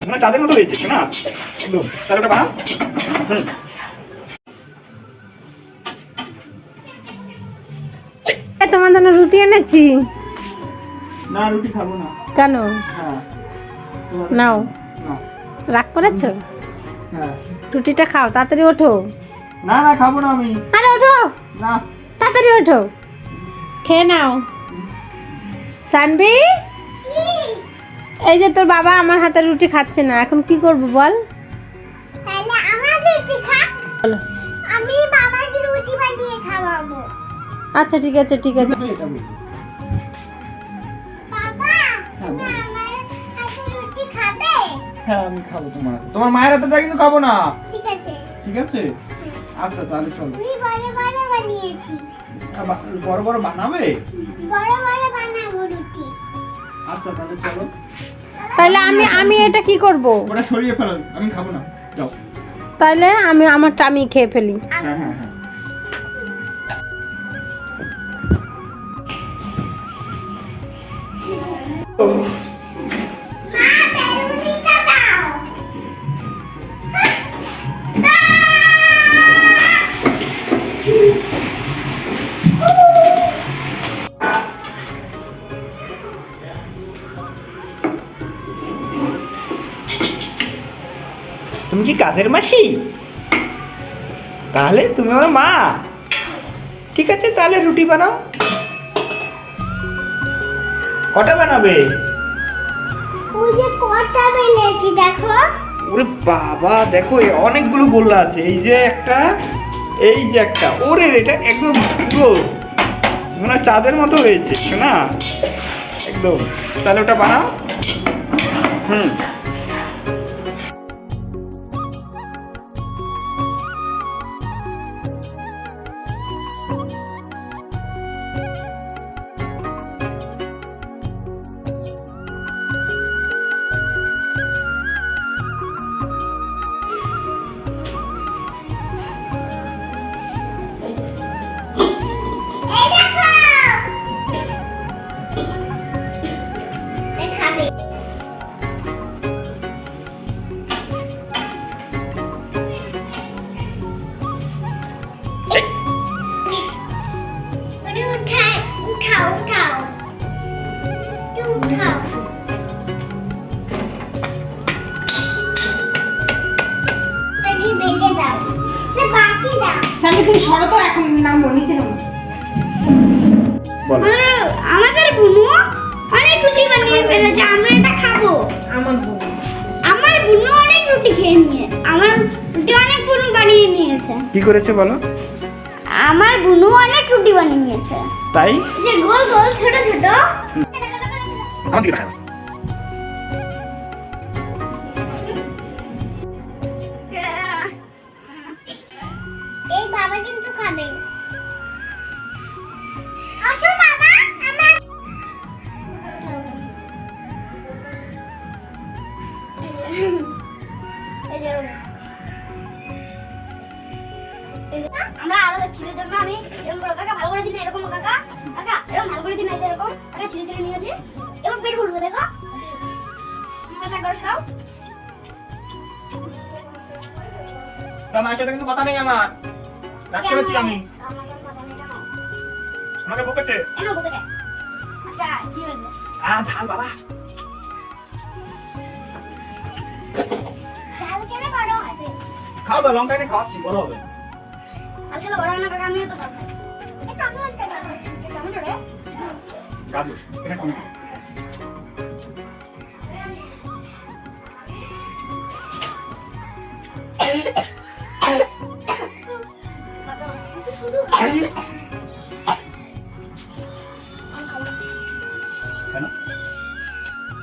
মানে চাঁদের মতো হয়েছে না একদম। তাহলে ওটা বানাও। তোমার জন্য রুটি এনেছি। না রুটি খাবো না। কেন? হ্যাঁ নাও। না রাগ করেছো? হ্যাঁ রুটিটা খাও, তাড়াতাড়ি ওঠো। না না খাবো না আমি। আরে ওঠো, না তাড়াতাড়ি ওঠো, খেয়ে নাও। সানবি, এই যে তোর বাবা আমার হাতের রুটি খাচ্ছে না, এখন কি করব বল? তাহলে আমার রুটি খা। বলো। আমি বাবাকে রুটি বানিয়ে খাওয়াবো। আচ্ছা ঠিক আছে ঠিক আছে। বাবা, তুমি আমার হাতের রুটি খাবে? হ্যাঁ আমি খাবো তোমার মায়ের হাতেটা কিন্তু খাবো না। ঠিক আছে। ঠিক আছে আচ্ছা তাহলে চলো। আমি বড় বড় বানিয়েছি। বড় বড় বানাবে? বড় বড় বানাবো রুটি। আচ্ছা তাহলে চলো। তাহলে আমি এটা কি করব? ওটা সরিয়ে ফেলো, আমি খাবো না, যাও। তাহলে আমি আমারটা আমি খেয়ে ফেলি। হ্যাঁ হ্যাঁ হ্যাঁ মা, বেলুনিটা দাও। তুমি কি কাজের মাসি? তাহলে তুমি আমার মা। ঠিক আছে তাহলে রুটি বানাও। কটা বানাবে? ওই যে কটা বেলেছি দেখো। ওরে বাবা দেখো অনেকগুলো গোল্লা আছে, এই যে একটা, এই যে একটা। ওরে এটা একদম পুরো মানে চাঁদের মতো হয়েছে না একদম। তাহলে ওটা বানাও। এই দেখো। এই খাবে। ওটা উঠাও উঠাও। একটু উঠাও। তাকে বেলে দাও। না বাটি দাও। সানবি তুমি সরো তো, এখন নামবো, নিচে নামবো। বলো। আমাদের বুনু অনেক রুটি বানিয়ে ফেলেছে, আমরা এটা খাবো। আমার বুনু অনেক রুটি খেয়ে নিয়ে, আমার রুটি অনেক বুনু বানিয়ে নিয়েছে। কি করেছে বলো? আমার বুনু অনেক রুটি বানিয়ে নিয়েছে। তাই এই যে গোল গোল ছোট ছোট। আমাকে খাও। এই বাবা কিন্তু খাবে। আসো বাবা, আমার এই যে আমরা আরো ছিঁড়ে জন্য আমি এরকম বড় কাকা ভালো করে চিনি, এরকম কাকা কাকা এরকম ভালো করে চিনি, এই যে এরকম কাকা ছিঁড়ে ছিঁড়ে নিয়েছি। এবার পেট ভরবো দেখো। কাকা করো খাও। তা মায়ের সাথে কিন্তু কথা নেই আমার, রাগ করেছি আমি। আমার সাথে কথা নেই কেন? আমাকে বকেছে। এনো বকেছে। আচ্ছা কি হয়েছে? ঝাল বাবা। চাল কেনে বড় হবে? খাও তো, লঙ্কা এনে খাওয়াচ্ছি, বড় হবে। আজকাল বড় হয় না কাকা, আমিও তো চাল খাই। এটা আমি একটা চাল খাচ্ছি। টমেটো রে। গাজর এটা টমেটো। শুধু খাই। কেন?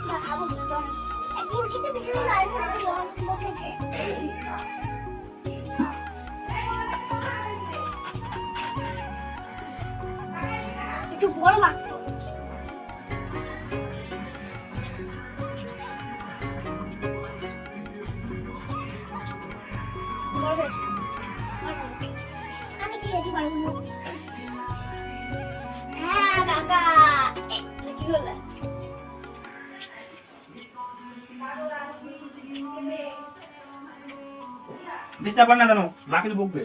না খাবো না তো। একদিন খেতে ভীষণ লাল করেছিল, বকেছে। একটু বড় লাগতো। বড় হয়েছে। আমি শিখেছি বড়গুলো। হ্যাঁ কাকা। কি হলো? বিছনা পার না জানো মা কিন্তু বকবে